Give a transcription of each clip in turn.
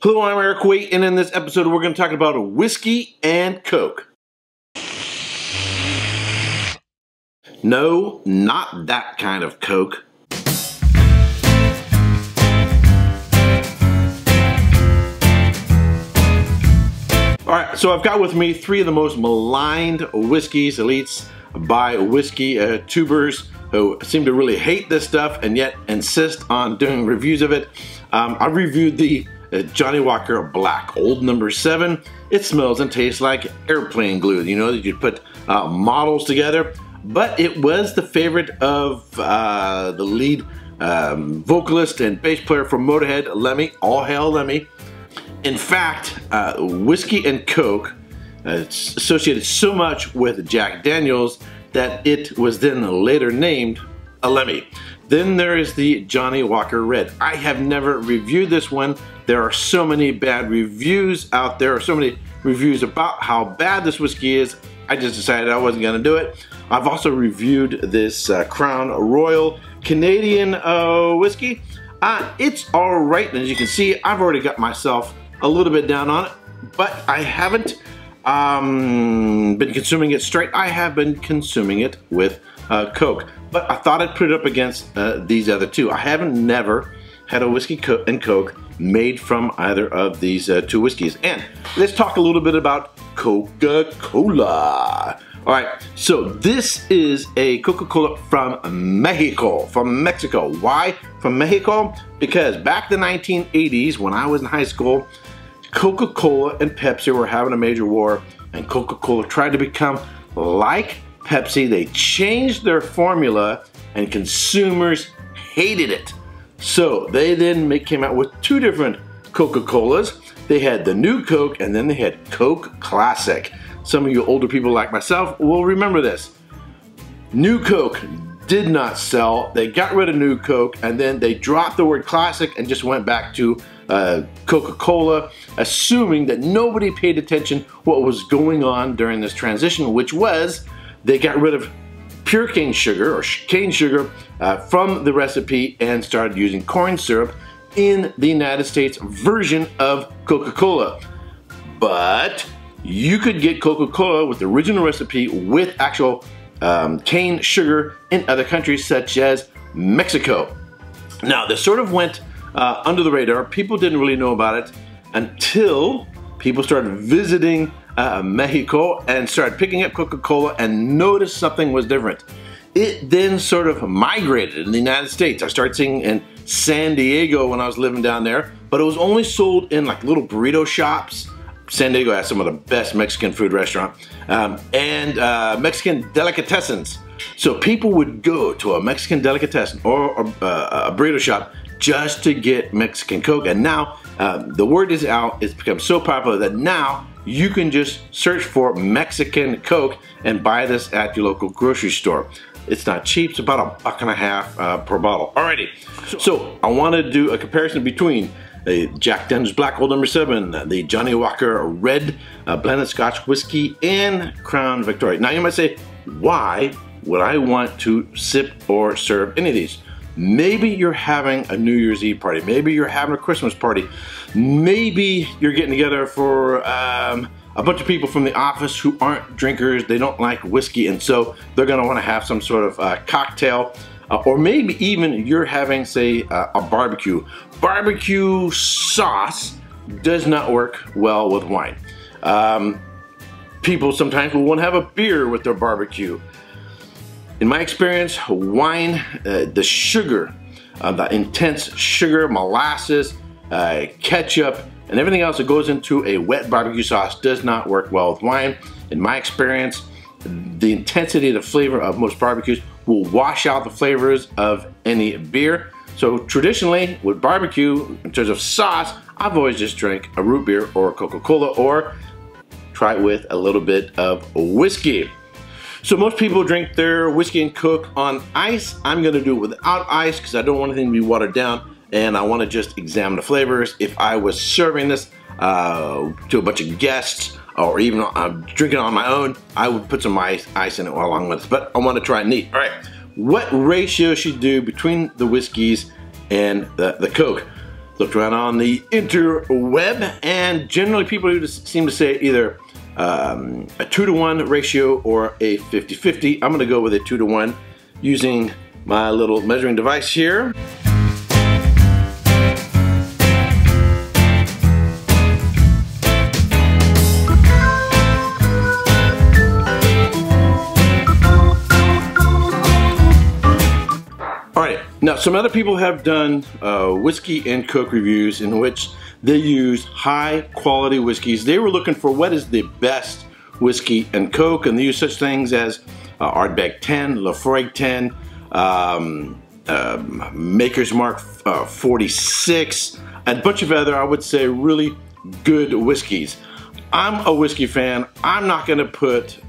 Hello, I'm Erik Waite, and in this episode we're going to talk about whiskey and Coke. No, not that kind of Coke. Alright, so I've got with me three of the most maligned whiskeys, elites, by whiskey tubers who seem to really hate this stuff and yet insist on doing reviews of it. I've reviewed the Johnnie Walker Black, old number 7. It smells and tastes like airplane glue. You know that you put models together, but it was the favorite of the lead vocalist and bass player from Motorhead, Lemmy. All hail Lemmy. In fact, whiskey and Coke it's associated so much with Jack Daniels that it was then later named a Lemmy. Then there is the Johnnie Walker Red. I have never reviewed this one. There are so many bad reviews out there, so many reviews about how bad this whiskey is. I just decided I wasn't going to do it. I've also reviewed this Crown Royal Canadian whiskey. It's alright, and as you can see, I've already got myself a little bit down on it, but I haven't been consuming it straight. I have been consuming it with Coke, but I thought I'd put it up against these other two. I haven't never had a whiskey and Coke made from either of these two whiskeys. And let's talk a little bit about Coca-Cola. All right, so this is a Coca-Cola from Mexico, from Mexico. Why from Mexico? Because back in the 1980s, when I was in high school, Coca-Cola and Pepsi were having a major war, and Coca-Cola tried to become like Pepsi. They changed their formula, and consumers hated it. So they then came out with two different Coca-Colas. They had the New Coke, and then they had Coke Classic. Some of you older people like myself will remember this. New Coke did not sell. They got rid of New Coke, and then they dropped the word classic and just went back to Coca-Cola, assuming that nobody paid attention what was going on during this transition, which was they got rid of pure cane sugar or cane sugar from the recipe and started using corn syrup in the United States version of Coca-Cola. But you could get Coca-Cola with the original recipe with actual cane sugar in other countries such as Mexico. Now this sort of went under the radar. People didn't really know about it until people started visiting Mexico and started picking up Coca-Cola and noticed something was different. It then sort of migrated in the United States. I started seeing in San Diego when I was living down there, but it was only sold in like little burrito shops. San Diego has some of the best Mexican food restaurant and Mexican delicatessens. So people would go to a Mexican delicatessen or a burrito shop just to get Mexican Coke, and now the word is out. It's become so popular that now you can just search for Mexican Coke and buy this at your local grocery store. It's not cheap. It's about $1.50 per bottle. Alrighty, so I want to do a comparison between the Jack Daniel's Black Old number 7, the Johnnie Walker Red blended Scotch whiskey, and Crown Victoria. Now you might say, why would I want to sip or serve any of these? Maybe you're having a New Year's Eve party. Maybe you're having a Christmas party. Maybe you're getting together for a bunch of people from the office who aren't drinkers. They don't like whiskey, and so they're going to want to have some sort of cocktail. Or maybe even you're having, say, a barbecue. Barbecue sauce does not work well with wine. People sometimes will want to have a beer with their barbecue. In my experience, wine, the sugar, the intense sugar, molasses, ketchup, and everything else that goes into a wet barbecue sauce does not work well with wine. In my experience, the intensity of the flavor of most barbecues will wash out the flavors of any beer. So traditionally, with barbecue, in terms of sauce, I've always just drank a root beer or Coca-Cola, or try it with a little bit of whiskey. So most people drink their whiskey and Coke on ice. I'm gonna do it without ice because I don't want anything to be watered down, and I wanna just examine the flavors. If I was serving this to a bunch of guests, or even drinking it on my own, I would put some ice in it along with it, but I wanna try it neat. All right, what ratio should you do between the whiskeys and the Coke? looked around on the interweb, and generally people seem to say either a 2-to-1 ratio or a 50-50. I'm gonna go with a 2-to-1 using my little measuring device here. Now, some other people have done whiskey and Coke reviews in which they use high quality whiskeys. They were looking for what is the best whiskey and Coke, and they use such things as Ardbeg 10, Laphroaig 10, Maker's Mark 46, and a bunch of other, I would say, really good whiskeys. I'm a whiskey fan. I'm not going to put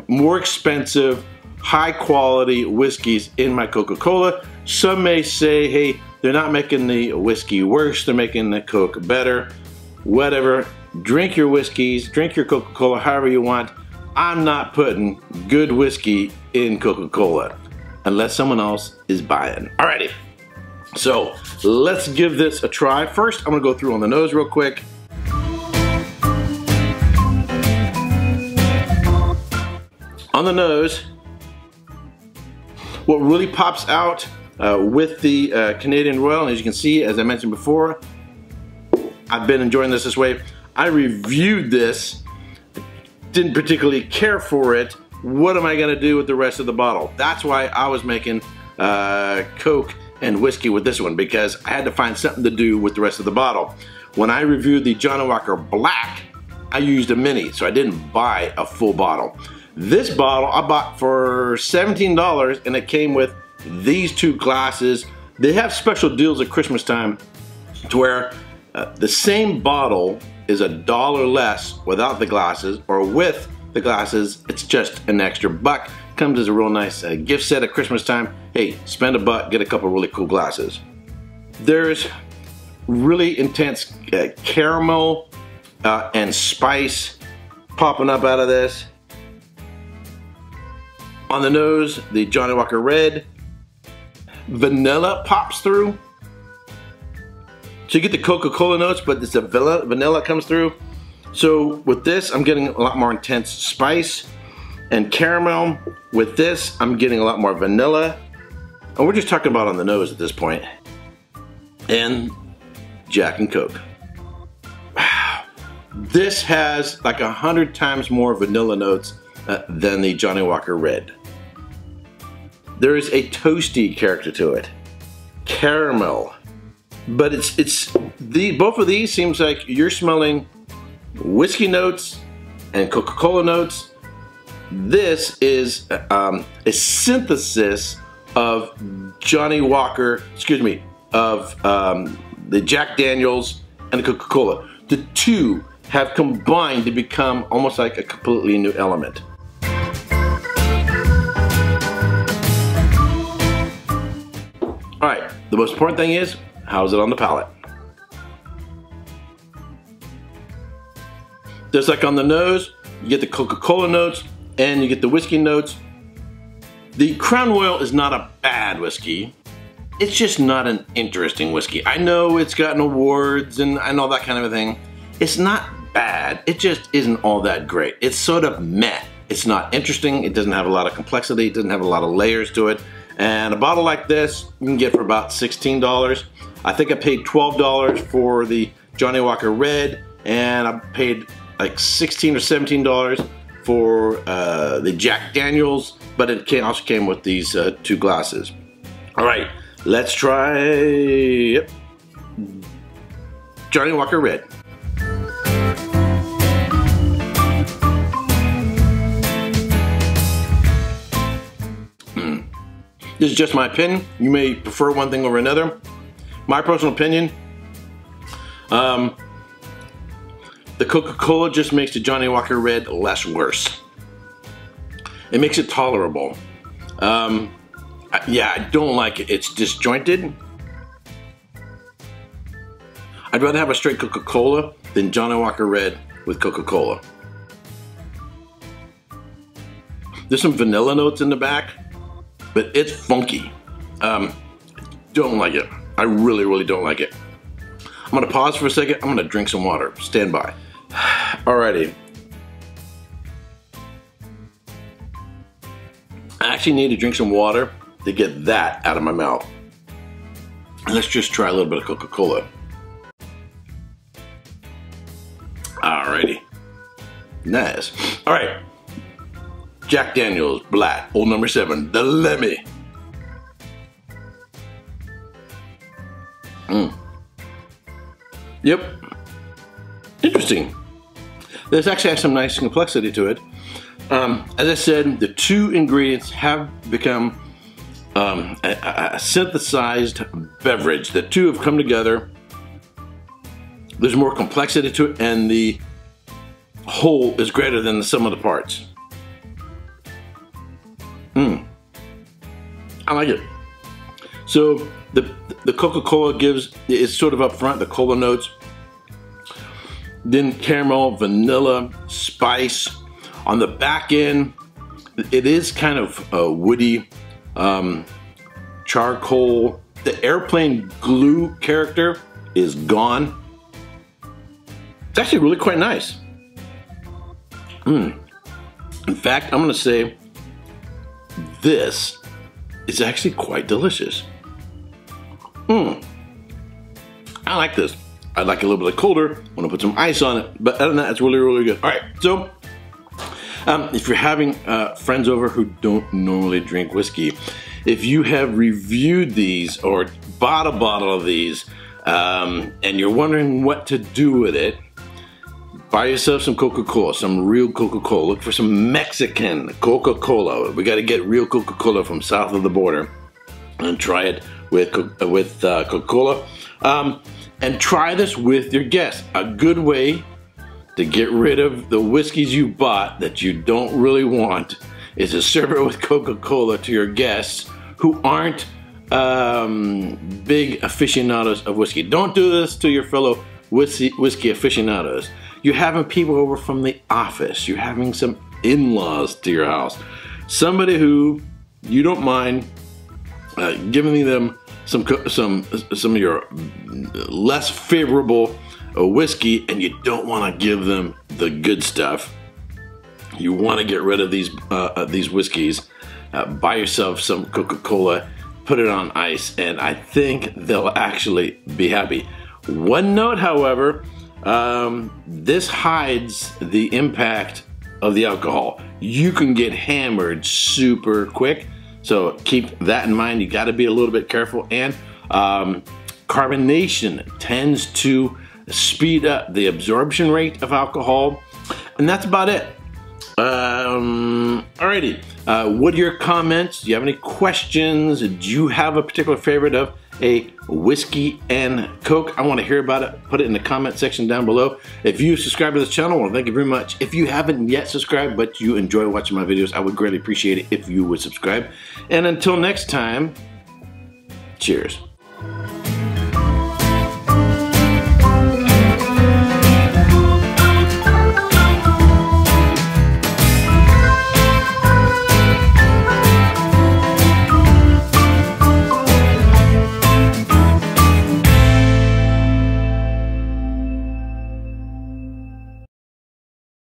more expensive, high quality whiskeys in my Coca-Cola. Some may say, hey, they're not making the whiskey worse, they're making the Coke better. Whatever, drink your whiskeys, drink your Coca-Cola however you want. I'm not putting good whiskey in Coca-Cola unless someone else is buying. Alrighty, so let's give this a try. First, I'm gonna go through on the nose real quick. On the nose, what really pops out with the Canadian Royal, and as you can see, as I mentioned before, I've been enjoying this way. I reviewed this, didn't particularly care for it. What am I gonna do with the rest of the bottle? That's why I was making Coke and whiskey with this one, because I had to find something to do with the rest of the bottle. When I reviewed the Johnnie Walker Black, I used a mini, so I didn't buy a full bottle. This bottle I bought for $17, and it came with these 2 glasses. They have special deals at Christmas time to where the same bottle is $1 less without the glasses, or with the glasses it's just an extra $1. Comes as a real nice gift set at Christmas time. Hey, spend $1, get a couple really cool glasses. There's really intense caramel and spice popping up out of this. On the nose, the Johnnie Walker Red, vanilla pops through. So you get the Coca-Cola notes, but this vanilla comes through. So with this, I'm getting a lot more intense spice and caramel. With this, I'm getting a lot more vanilla. And we're just talking about on the nose at this point. And Jack and Coke. Wow. This has like 100 times more vanilla notes than the Johnnie Walker Red. There is a toasty character to it. Caramel. But both of these seems like you're smelling whiskey notes and Coca-Cola notes. This is a synthesis of Johnnie Walker, of the Jack Daniels and the Coca-Cola. The 2 have combined to become almost like a completely new element. Alright, the most important thing is, how's it on the palate? Just like on the nose, you get the Coca-Cola notes and you get the whiskey notes. The Crown Royal is not a bad whiskey. It's just not an interesting whiskey. I know it's gotten awards and all that kind of a thing. It's not bad, it just isn't all that great. It's sort of meh. It's not interesting, it doesn't have a lot of complexity, it doesn't have a lot of layers to it. And a bottle like this, you can get for about $16. I think I paid $12 for the Johnnie Walker Red, and I paid like $16 or $17 for the Jack Daniels, but it also came with these 2 glasses. All right, let's try Johnnie Walker Red. This is just my opinion. You may prefer one thing over another. My personal opinion, the Coca-Cola just makes the Johnnie Walker Red less worse. It makes it tolerable. Yeah, I don't like it. It's disjointed. I'd rather have a straight Coca-Cola than Johnnie Walker Red with Coca-Cola. There's some vanilla notes in the back, but it's funky. Don't like it. I really, really don't like it. I'm gonna pause for a second. I'm gonna drink some water. Stand by. Alrighty. I actually need to drink some water to get that out of my mouth. Let's just try a little bit of Coca-Cola. Alrighty. Nice. Alright. Jack Daniel's Black, old number 7, the Lemmy. Yep. Interesting. This actually has some nice complexity to it. As I said, the two ingredients have become a synthesized beverage. The two have come together. There's more complexity to it, and the whole is greater than the sum of the parts. I like it. So the Coca-Cola is sort of up front, the cola notes. Then caramel, vanilla, spice. On the back end, it is kind of woody, charcoal. The airplane glue character is gone. It's actually really quite nice. In fact, I'm gonna say this is actually quite delicious. I like this. I like it a little bit colder. I'm gonna put some ice on it, but other than that, it's really, really good. All right, so if you're having friends over who don't normally drink whiskey, if you have reviewed these or bought a bottle of these and you're wondering what to do with it, buy yourself some Coca-Cola, some real Coca-Cola. Look for some Mexican Coca-Cola. We got to get real Coca-Cola from south of the border and try it with Coca-Cola. And try this with your guests. A good way to get rid of the whiskeys you bought that you don't really want is to serve it with Coca-Cola to your guests who aren't big aficionados of whiskey. Don't do this to your fellow whiskey aficionados. You're having people over from the office. You're having some in-laws to your house. Somebody who you don't mind giving them some of your less favorable whiskey, and you don't want to give them the good stuff. You want to get rid of these whiskeys. Buy yourself some Coca-Cola, put it on ice, and I think they'll actually be happy. One note, however, this hides the impact of the alcohol. You can get hammered super quick, so keep that in mind. You got to be a little bit careful, and carbonation tends to speed up the absorption rate of alcohol, and that's about it. Alrighty, what are your comments? Do you have any questions? Do you have a particular favorite of a whiskey and Coke? I want to hear about it. Put it in the comment section down below. If you subscribe to this channel, I want to thank you very much. If you haven't yet subscribed, but you enjoy watching my videos, I would greatly appreciate it if you would subscribe. And until next time, cheers.